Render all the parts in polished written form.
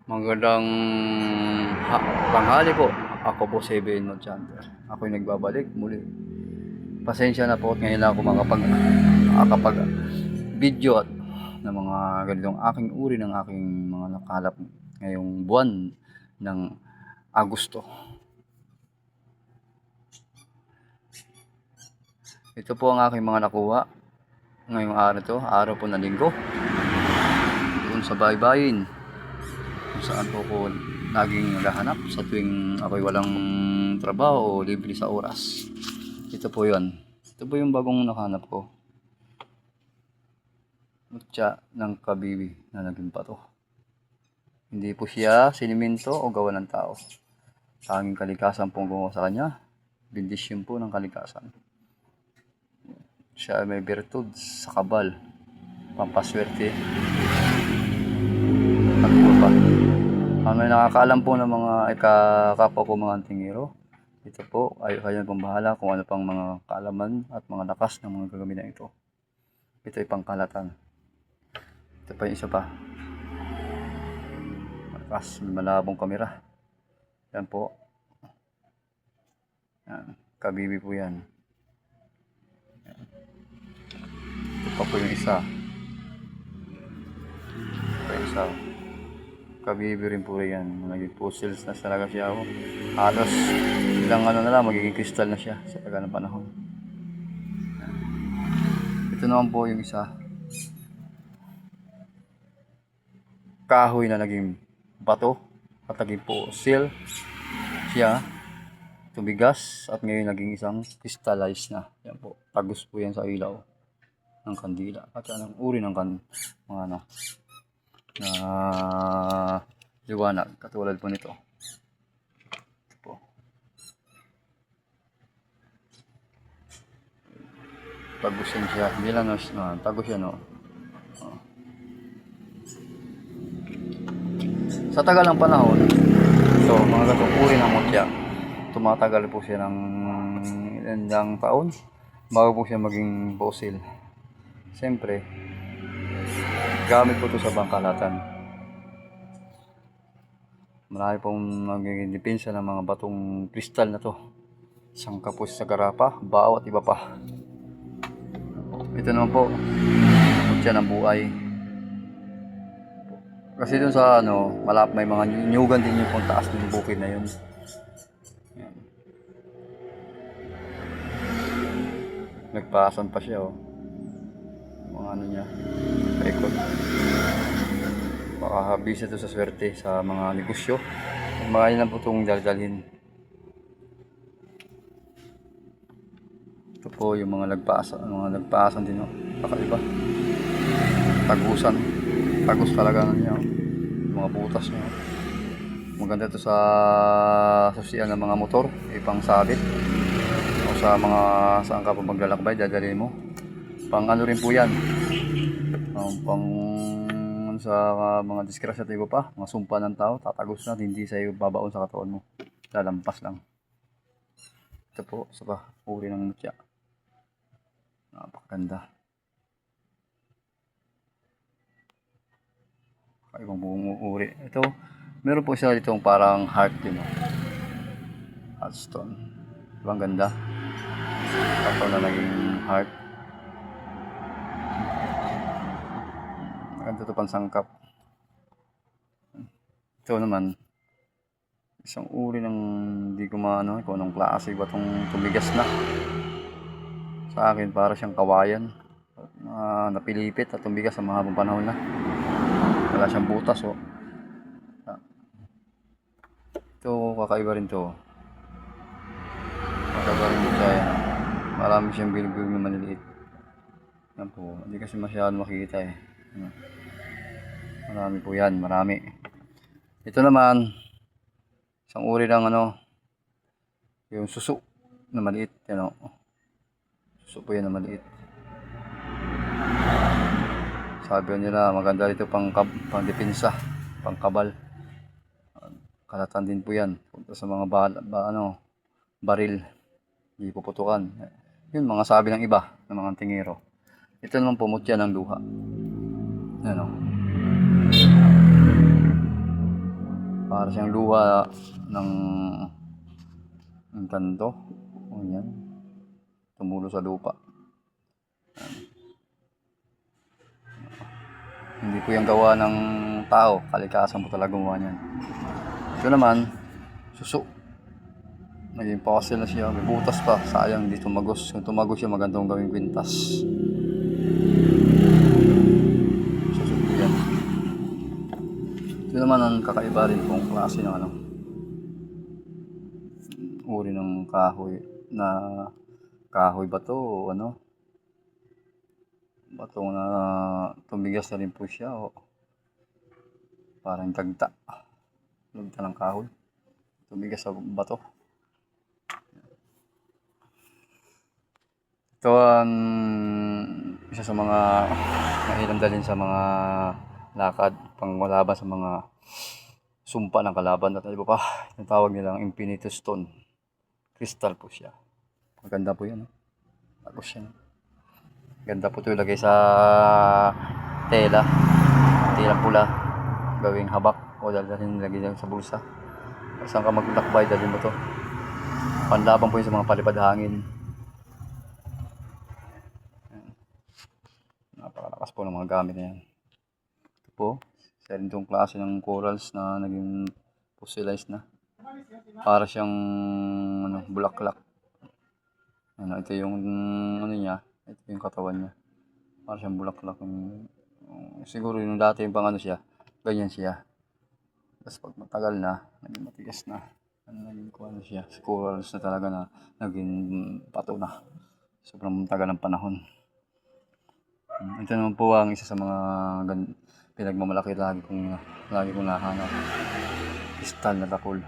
Magandang tanghali po. Ako po si Ben Chandler. Ako'y nagbabalik muli. Pasensya na po at ngayon lang ako makapag video at ng mga ganitong aking uri ng aking mga nakalap ngayong buwan ng Agosto. Ito po ang aking mga nakuha ngayong araw po na linggo. Doon sa baybayin kung saan po ko laging naghahanap sa tuwing ako'y walang trabaho o libre sa oras. Ito po yun. Ito po yung bagong nakahanap ko. Mutya ng kabibi na naging pato. Hindi po siya siniminto o gawa ng tao. Tanging kalikasan pong gumawa sa kanya. Bendisyon po ng kalikasan. Siya may virtud sa kabal, pampaswerte, at pa. May nakakaalam po ng mga kapwa ko mga antingero. Ito po ay kayo pong bahala kung ano pang mga kaalaman at mga lakas ng mga gagamitan ito. Ito ay pangkalatan. Ito pa yung isa pa. Malakas, malabong kamera. Yan po. Yan. Kabibi po yan. Yan. Ito pa po yung isa. Ito pa yung isa. Kabibi rin po yan. Naging fossils na talaga siya. Halos ilang ano na lang, magiging crystal na siya sa tagal ng panahon. Ito naman po yung isa. Kahoy na naging bato at naging fossil siya. Tumigas at ngayon naging isang crystallized na. Yan po. Tagos po yan sa ilaw ng kandila. At yan ang uri ng mga ano, na liwanag katulad po nito. Ito po. Tagos yan siya. Hindi lang tagos yan Sa tagal ng panahon, so mga gatong uri ng mutya, tumatagal po siya ng ilang taon bago po siya maging fossil. Siyempre, gamit po ito sa pangkalatan. Marami pong magiging depensa ng mga batong kristal na to. Sangkapos sa garapa, bao at iba pa. Ito naman po, mutya ng buhay. Kasi dun sa may mga nyugan din yung taas ng bukid na yun. Yan. Nagpaasan pa siya mga niya, record. Makakabisa ito sa swerte sa mga negosyo. Mga yun lang po itong daldalhin. Ito po yung mga nagpaasan din kakaiba. Tagusan. Tagos talaga niya. Mga butas niya. Maganda ito sa susian ng mga motor, ipang sabit. O sa mga saan ka pa maglalakbay, dadalhin mo. Pang ano rin po yan. Pang sa mga disgrasya at iba pa, mga sumpa ng tao, tatagos na, hindi sa iyo babaon sa katawan mo. Lalampas lang. Ito po, sa uri ng mutya. Napakaganda. Ibang buong uri. Ito, meron po siya ditong parang heart din. Heartstone. Ibang ganda. Ito na naging heart. Maganda ito pang sangkap. Ito naman, isang uri ng hindi ko maano kung anong klase ba itong tumigas na. Sa akin, para siyang kawayan. Napilipit at tumigas sa mahabang panahon na. Wala siyang butas Ito kakaiba rin to. Kakaiba rin siya yan. Marami siyang bilog-bilog na maliliit. Yan po. Hindi kasi masyadong makikita Marami po yan. Marami. Ito naman, isang uri ng yung suso na maliit. Suso po yan na maliit. Sabi nila maganda dito pang depensa, pang kabal. Kalatan din po yan. Punta sa mga baril. Hindi puputukan. Yun mga sabi ng iba, ng mga tingero. Ito naman po mutya ng luha. Para siyang luha ng kanto. O yan. Tumulo sa lupa. Hindi po yung gawa ng tao. Kalikasan po talaga gumawa niyan. Ito naman, suso. Naging fossil na siya. May butas pa. Sayang hindi tumagos. Kung tumagos siya, magandang gawing kwintas. Suso po yan. Ito naman ang kakaiba rin pong klase ng ano, uri ng kahoy na kahoy ba to o ano, bato na tumigas na rin po siya o parang tagta ng kahoy tumigas sa bato. Ito ang isa sa mga mahilang dalhin sa mga lakad panglaban sa mga sumpa ng kalaban at iba pa. Yung tawag nilang infinite stone. Crystal po siya. Maganda po yan. Tapos yan. Ganda po ito ilagay sa telang pula. Gawing habak o dalhin lagay dyan sa bulsa. Saan ka maglakbay, dalhin mo to. Panlaban po yun sa mga palipad hangin. Napakalakas po ng mga gamit na yan. Ito po. Isa rin itong klase ng corals na naging fossilized na. Para siyang ano, bulaklak. Ano, ito yung ano niya, ito yung katawan niya. Para siyang bulaklak. Siguro yung dati yung pang ano siya, ganyan siya. Tapos pag matagal na, naging matigas na. Naging ano siya, corals na talaga na naging pato na. Sobrang tagal ng panahon. Ito naman po ang isa sa mga pinagmamalaki lagi kong nahanap. Kristal na tapol.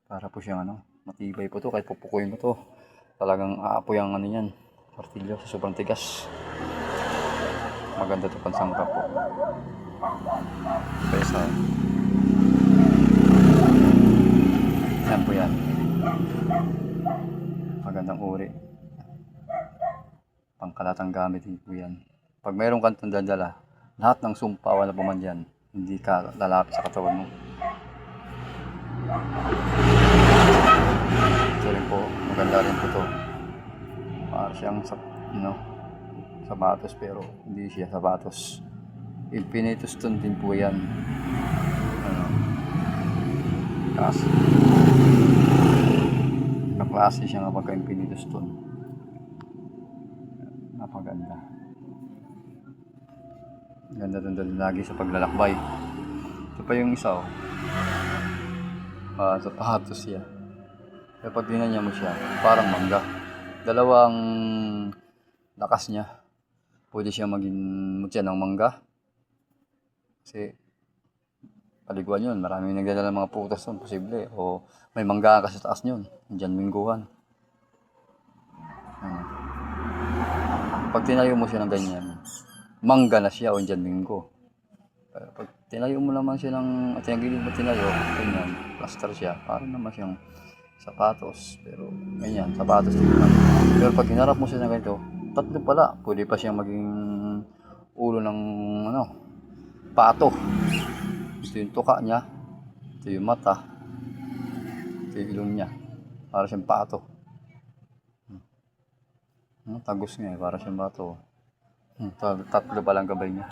Para po siyang ano, matibay po to kahit pupukuin mo to. Talagang aapoy ang ano niyan, martilyo sa sobrang tigas. Maganda to pansangkap po. Pesa. Yan po yan. Magandang uri. Pangkalatang gamit din po yan. Pag mayroong kang dadala, lahat ng sumpa wala pa man yan, hindi ka lalapit sa katawan mo. Ito rin po, maganda rin po to. Para siyang sapatos pero hindi siya sapatos. Infinite stone din po yan. Ano, kaklase siya nga pagka infinite stone. Napaganda. Ganda din lagi sa paglalakbay. Ito pa yung isa oh. Sapatos siya. Kapag dinanya mo siya, parang mangga. Dalawang lakas niya. Pwede siya maging mutya ng mangga. Kasi paliguan yun. Maraming nagdadala ng mga putas doon. Posible. O may mangga ka sa taas yun. Diyan mingguhan. Pag tinayo mo siya ng ganyan, mangga na siya o dyan minggo. Pero pag tinayo mo naman siya ng, at yung gilid mo tinayo, ganyan, plaster siya, parang naman siyang sapatos. Pero ganyan, sapatos din naman. Pero pag hinarap mo siya ng ganito, tatlo pala, pwede pa siyang maging ulo ng ano, pato. Ito yung tuka niya, ito yung mata, ito yung ilong niya, para siyang pato. Tagos nga para siyang bato. Tatlo pa lang gabay niya.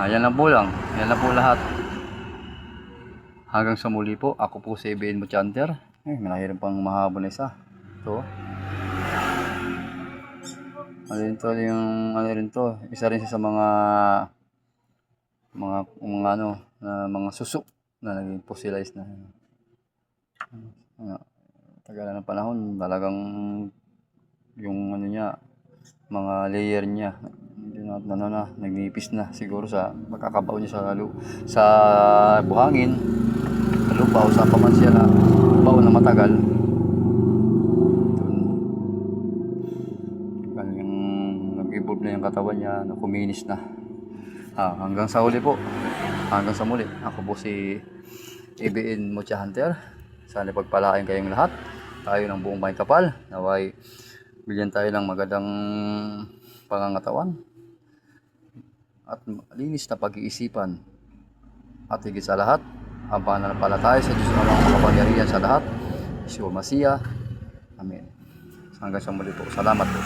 Yan lang po lang. Yan lang po lahat. Hanggang sa muli po. Ako po si ABN Mochanter. Malahiran pang mahaba na isa. Ito. Ano rin to. Isa rin siya sa mga suso na naging fossilized na. Tagalan ng panahon. Talagang yung ano niya, mga layer niya nagnipis na siguro sa magkakabaw niya sa buhangin, sa lupa o sa paman siya na baon na matagal. Yung nag-evolve na yung katawan niya, na kuminis na. Hanggang sa huli po, hanggang sa muli. Ako po si ABN Mochanter. Sana pagpalain kayong lahat, tayo ng buong may kapal, naway bigyan tayo ng magandang pangangatawan at linis na pag-iisipan At higit sa lahat, ang pananampalataya sa Diyos na mga makapangyarihan sa lahat, Yeshua Masiya. Amen. Hanggang sa muli po. Salamat po.